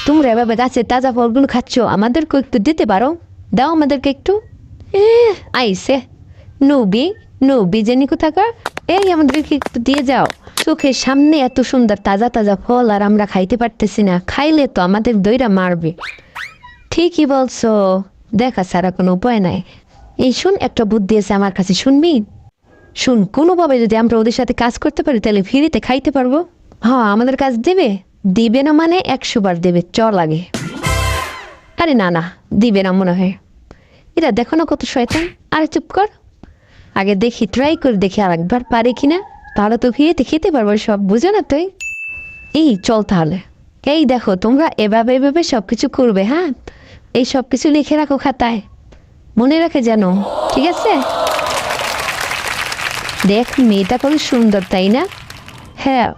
তোমরা এভাবে গাছের তাজা ফলগুলো খাচ্ছ, আমাদেরকে একটু দিতে পারো? দাও আমাদেরকে একটু। আইসে নবী, নবী জানি কোথাকার। এই আমাদেরকে একটু দিয়ে যাও। চোখের সামনে এত সুন্দর তাজা তাজা ফল আর আমরা খাইতে পারতেছি না, খাইলে তো আমাদের দইরা মারবে। ঠিকই বলছো, দেখা ছাড়া কোনো উপায় নাই। এই শুন, একটা বুদ্ধি আছে আমার কাছে, শুনবি? শুন, কোনোভাবে যদি আমরা ওদের সাথে কাজ করতে পারি তাহলে ফ্রিতে খাইতে পারবো। হ্যাঁ, আমাদের কাজ দেবে। দিবে না মানে 100 বার দেবে, লাগে। আরে না না, দিবে না মনে হয়। এরা দেখো না কত শয়তান। আরে চুপ কর, আগে দেখি, ট্রাই করে দেখি আর একবার পারে কিনা। তাহলে তো ফ্রিতে খেতে পারবো সব, বুঝো না তুই? এই চল তাহলে। এই দেখো, তোমরা এভাবে এভাবে সব কিছু করবে, হ্যাঁ? এই সব কিছু লিখে রাখো খাতায়, মনে রাখে যেন, ঠিক আছে? দেখ মেয়েটা কত সুন্দর, তাই না? হ্যাঁ।